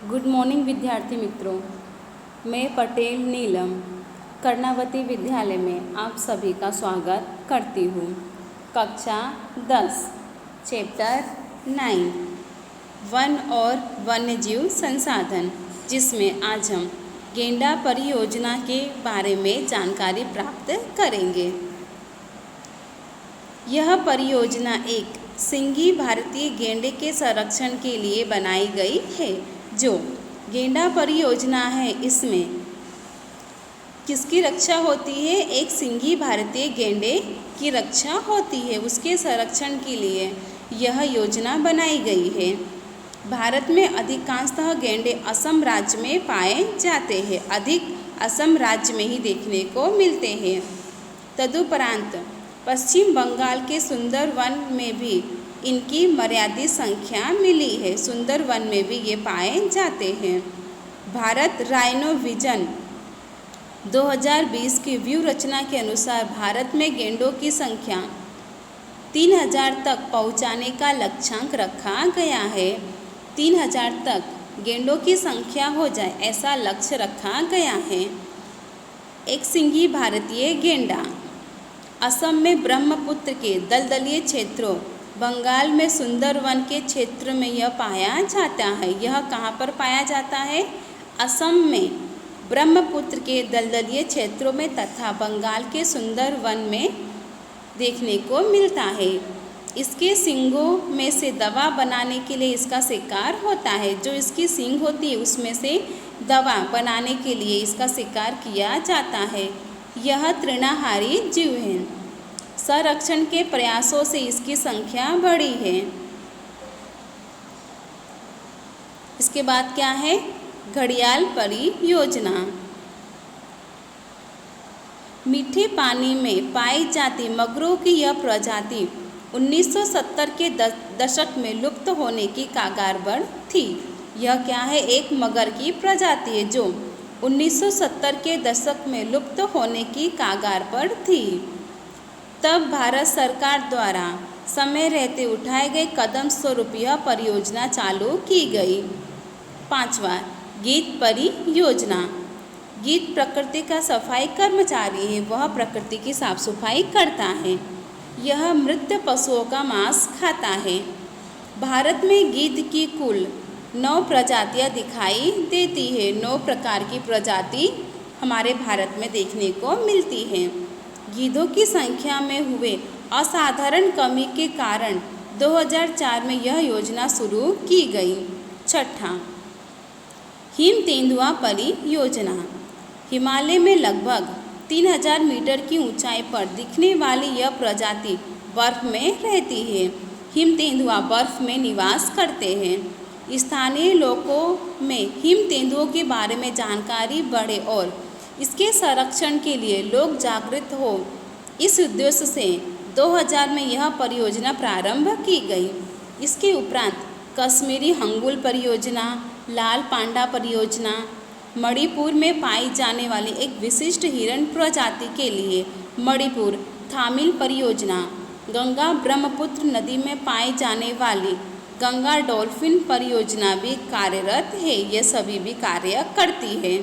Good morning विद्यार्थी मित्रों। मैं पटेल नीलम कर्णावती विद्यालय में आप सभी का स्वागत करती हूँ। कक्षा 10 चैप्टर 9 वन और वन्यजीव संसाधन, जिसमें आज हम गेंडा परियोजना के बारे में जानकारी प्राप्त करेंगे। यह परियोजना एक सिंघी भारतीय गेंडे के संरक्षण के लिए बनाई गई है। जो गेंडा परियोजना है, इसमें किसकी रक्षा होती है? एक सिंघी भारतीय गेंडे की रक्षा होती है। उसके संरक्षण के लिए यह योजना बनाई गई है। भारत में अधिकांशतः गेंडे असम राज्य में पाए जाते हैं। अधिक असम राज्य में ही देखने को मिलते हैं। तदुपरांत पश्चिम बंगाल के सुंदरवन में भी इनकी मर्यादित संख्या मिली है। सुंदरवन में भी ये पाए जाते हैं। भारत राइनो विजन 2020 की व्यू रचना के अनुसार भारत में गेंडों की संख्या 3000 तक पहुंचाने का लक्ष्यांक रखा गया है। 3000 तक गेंडों की संख्या हो जाए, ऐसा लक्ष्य रखा गया है। एक सिंघी भारतीय गेंडा असम में ब्रह्मपुत्र के दलदलीय क्षेत्रों, बंगाल में सुंदरवन के क्षेत्र में यह पाया जाता है। यह कहाँ पर पाया जाता है? असम में ब्रह्मपुत्र के दलदलीय क्षेत्रों में तथा बंगाल के सुंदरवन में देखने को मिलता है। इसके सींगों में से दवा बनाने के लिए इसका शिकार होता है। जो इसकी सींग होती है, उसमें से दवा बनाने के लिए इसका शिकार किया जाता है। यह तृणाहारी जीव है। संरक्षण के प्रयासों से इसकी संख्या बढ़ी है। इसके बाद क्या है? घड़ियाल परियोजना। मीठे पानी में पाई जाती मगरों की यह प्रजाति 1970 के दशक में लुप्त होने की कगार पर थी। यह क्या है? एक मगर की प्रजाति है जो 1970 के दशक में लुप्त होने की कगार पर थी। तब भारत सरकार द्वारा समय रहते उठाए गए कदम स्वरूप यह परियोजना चालू की गई। 5वां, गीत परियोजना। गीत प्रकृति का सफाई कर्मचारी है। वह प्रकृति की साफ सफाई करता है। यह मृत पशुओं का मांस खाता है। भारत में गीत की कुल 9 प्रजातियां दिखाई देती है। 9 प्रकार की प्रजाति हमारे भारत में देखने को मिलती है। गीधों की संख्या में हुए असाधारण कमी के कारण 2004 में यह योजना शुरू की गई। 6ठा, हिम तेंदुआ परियोजना। हिमालय में लगभग 3000 मीटर की ऊंचाई पर दिखने वाली यह प्रजाति बर्फ में रहती है। हिम तेंदुआ बर्फ में निवास करते हैं। स्थानीय लोगों में हिम तेंदुओं के बारे में जानकारी बढ़े और इसके संरक्षण के लिए लोग जागृत हो, इस उद्देश्य से 2000 में यह परियोजना प्रारंभ की गई। इसके उपरांत कश्मीरी हंगुल परियोजना, लाल पांडा परियोजना, मणिपुर में पाई जाने वाली एक विशिष्ट हिरण प्रजाति के लिए मणिपुर थामिल परियोजना, गंगा ब्रह्मपुत्र नदी में पाई जाने वाली गंगा डॉल्फिन परियोजना भी कार्यरत है। ये सभी भी कार्य करती है।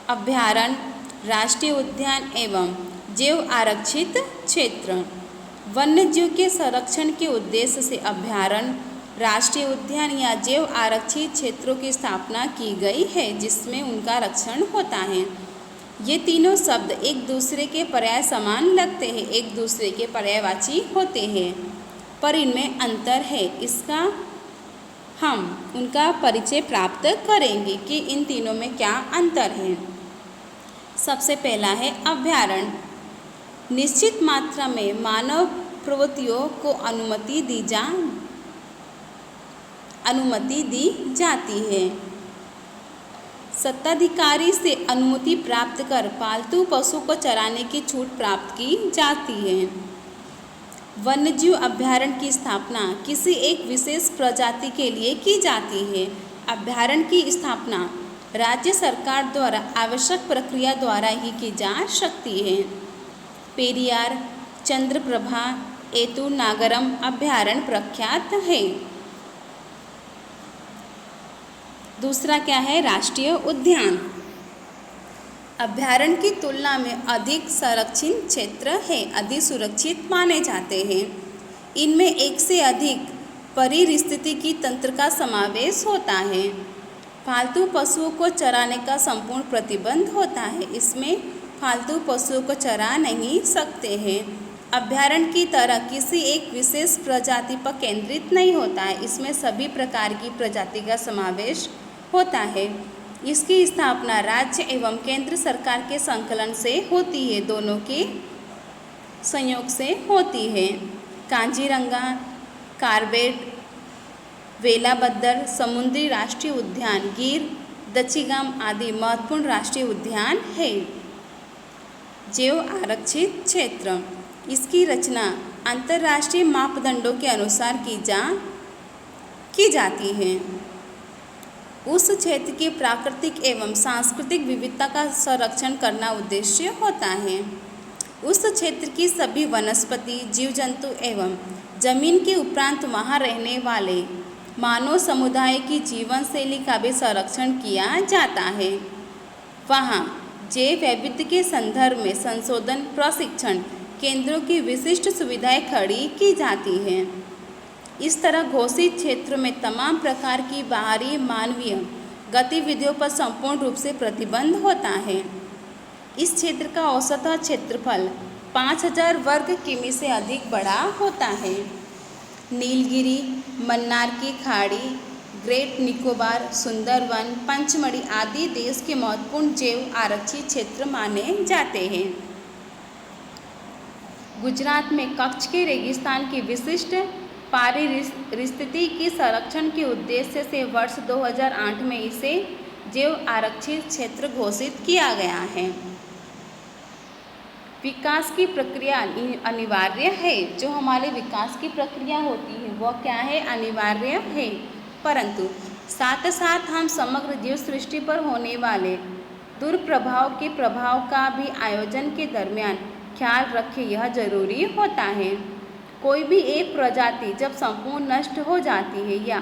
अभ्यारण्य, राष्ट्रीय उद्यान एवं जैव आरक्षित क्षेत्र। वन्यजीव के संरक्षण के उद्देश्य से अभ्यारण्य, राष्ट्रीय उद्यान या जैव आरक्षित क्षेत्रों की स्थापना की गई है, जिसमें उनका रक्षण होता है। ये तीनों शब्द एक दूसरे के पर्याय समान लगते हैं, एक दूसरे के पर्यायवाची होते हैं, पर इनमें अंतर है। इसका हम उनका परिचय प्राप्त करेंगे कि इन तीनों में क्या अंतर है। सबसे पहला है अभ्यारण्य। निश्चित मात्रा में मानव प्रवृत्तियों को अनुमति दी जाती है। सत्ताधिकारी से अनुमति प्राप्त कर पालतू पशु को चराने की छूट प्राप्त की जाती है। वन्यजीव अभ्यारण्य की स्थापना किसी एक विशेष प्रजाति के लिए की जाती है। अभ्यारण्य की स्थापना राज्य सरकार द्वारा आवश्यक प्रक्रिया द्वारा ही की जा सकती है। पेरियार, चंद्रप्रभा, एतू नागरम अभ्यारण्य प्रख्यात है। दूसरा क्या है, राष्ट्रीय उद्यान। अभ्यारण्य की तुलना में अधिक संरक्षित क्षेत्र है, अधिक सुरक्षित माने जाते हैं। इनमें एक से अधिक पारिस्थितिकी तंत्र का समावेश होता है। पालतू पशुओं को चराने का संपूर्ण प्रतिबंध होता है। इसमें फालतू पशुओं को चरा नहीं सकते हैं। अभ्यारण्य की तरह किसी एक विशेष प्रजाति पर केंद्रित नहीं होता है। इसमें सभी प्रकार की प्रजाति का समावेश होता है। इसकी स्थापना राज्य एवं केंद्र सरकार के संकलन से होती है, दोनों के संयोग से होती है। कांजीरंगा, कार्बेट, वेलाबद्दर समुद्री राष्ट्रीय उद्यान, गिर, दचिगाम आदि महत्वपूर्ण राष्ट्रीय उद्यान है। जैव आरक्षित क्षेत्र, इसकी रचना अंतर्राष्ट्रीय मापदंडों के अनुसार की जाती है। उस क्षेत्र की प्राकृतिक एवं सांस्कृतिक विविधता का संरक्षण करना उद्देश्य होता है। उस क्षेत्र की सभी वनस्पति, जीव जंतु एवं जमीन के उपरांत वहाँ रहने वाले मानव समुदाय की जीवन शैली का भी संरक्षण किया जाता है। वहाँ जैव वैविध्य के संदर्भ में संशोधन प्रशिक्षण केंद्रों की विशिष्ट सुविधाएं खड़ी की जाती हैं। इस तरह घोषित क्षेत्रों में तमाम प्रकार की बाहरी मानवीय गतिविधियों पर संपूर्ण रूप से प्रतिबंध होता है। इस क्षेत्र का औसत क्षेत्रफल 5000 वर्ग किमी से अधिक बड़ा होता है। नीलगिरी, मन्नार की खाड़ी, ग्रेट निकोबार, सुंदरवन, पंचमढ़ी आदि देश के महत्वपूर्ण जैव आरक्षित क्षेत्र माने जाते हैं। गुजरात में कच्छ के रेगिस्तान की विशिष्ट पारिस्थितिकी संरक्षण के उद्देश्य से वर्ष 2008 में इसे जैव आरक्षित क्षेत्र घोषित किया गया है। विकास की प्रक्रिया अनिवार्य है। जो हमारे विकास की प्रक्रिया होती है वह क्या है, अनिवार्य है। परंतु साथ साथ हम समग्र जीव सृष्टि पर होने वाले दुष्प्रभाव के प्रभाव का भी आयोजन के दरमियान ख्याल रखें, यह जरूरी होता है। कोई भी एक प्रजाति जब संपूर्ण नष्ट हो जाती है या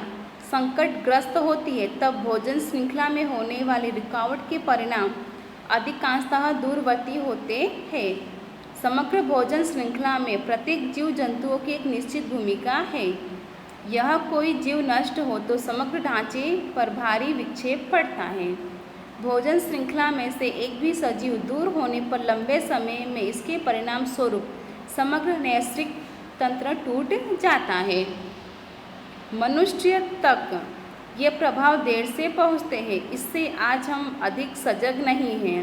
संकटग्रस्त होती है तब भोजन श्रृंखला में होने वाली रुकावट के परिणाम अधिकांशतः दूरवर्ती होते हैं। समग्र भोजन श्रृंखला में प्रत्येक जीव जंतुओं की एक निश्चित भूमिका है। यह कोई जीव नष्ट हो तो समग्र ढांचे पर भारी विक्षेप पड़ता है। भोजन श्रृंखला में से एक भी सजीव दूर होने पर लंबे समय में इसके परिणाम स्वरूप समग्र नैसर्गिक तंत्र टूट जाता है। मनुष्य तक ये प्रभाव देर से पहुँचते हैं। इससे आज हम अधिक सजग नहीं हैं।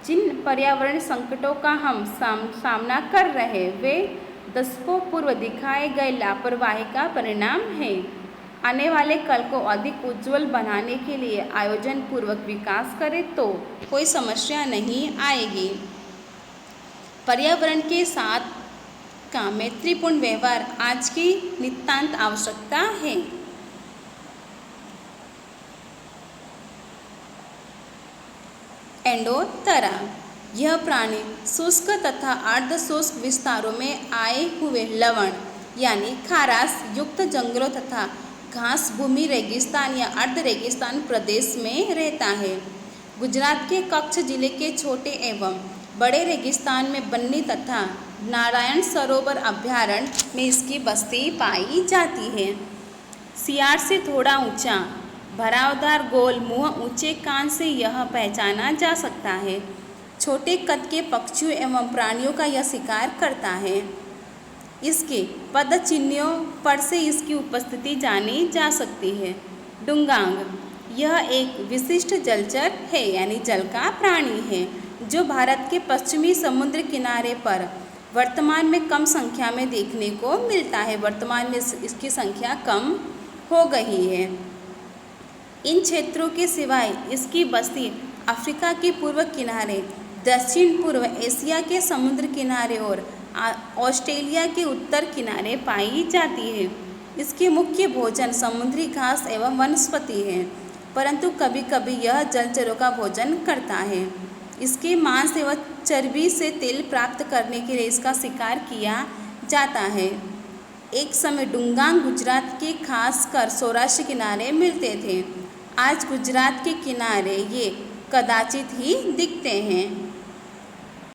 जिन पर्यावरण संकटों का हम सामना कर रहे वे दशकों पूर्व दिखाए गए लापरवाही का परिणाम है। आने वाले कल को अधिक उज्जवल बनाने के लिए आयोजन पूर्वक विकास करें तो कोई समस्या नहीं आएगी। पर्यावरण के साथ का मैत्रीपूर्ण व्यवहार आज की नितांत आवश्यकता है। एंडोथेरा, यह प्राणी शुष्क तथा अर्धशुष्क विस्तारों में आए हुए लवण यानी खाराश युक्त जंगलों तथा घास भूमि रेगिस्तान या अर्ध रेगिस्तान प्रदेश में रहता है। गुजरात के कच्छ जिले के छोटे एवं बड़े रेगिस्तान में बन्नी तथा नारायण सरोवर अभ्यारण्य में इसकी बस्ती पाई जाती है। सियार से थोड़ा ऊंचा, भरावदार गोल मुंह, ऊंचे कान से यह पहचाना जा सकता है। छोटे कद के पक्षियों एवं प्राणियों का यह शिकार करता है। इसके पदचिन्हों पर से इसकी उपस्थिति जानी जा सकती है। डुंगांग, यह एक विशिष्ट जलचर है यानी जल का प्राणी है जो भारत के पश्चिमी समुद्र किनारे पर वर्तमान में कम संख्या में देखने को मिलता है। वर्तमान में इसकी संख्या कम हो गई है। इन क्षेत्रों के सिवाय इसकी बस्ती अफ्रीका के पूर्व किनारे, दक्षिण पूर्व एशिया के समुद्र किनारे और ऑस्ट्रेलिया के उत्तर किनारे पाई जाती है। इसके मुख्य भोजन समुद्री घास एवं वनस्पति है, परंतु कभी कभी यह जलचरों का भोजन करता है। इसके मांस एवं चर्बी से तेल प्राप्त करने के लिए इसका शिकार किया जाता है। एक समय डुंगांग गुजरात के खासकर सौराष्ट्र किनारे मिलते थे। आज गुजरात के किनारे ये कदाचित ही दिखते हैं।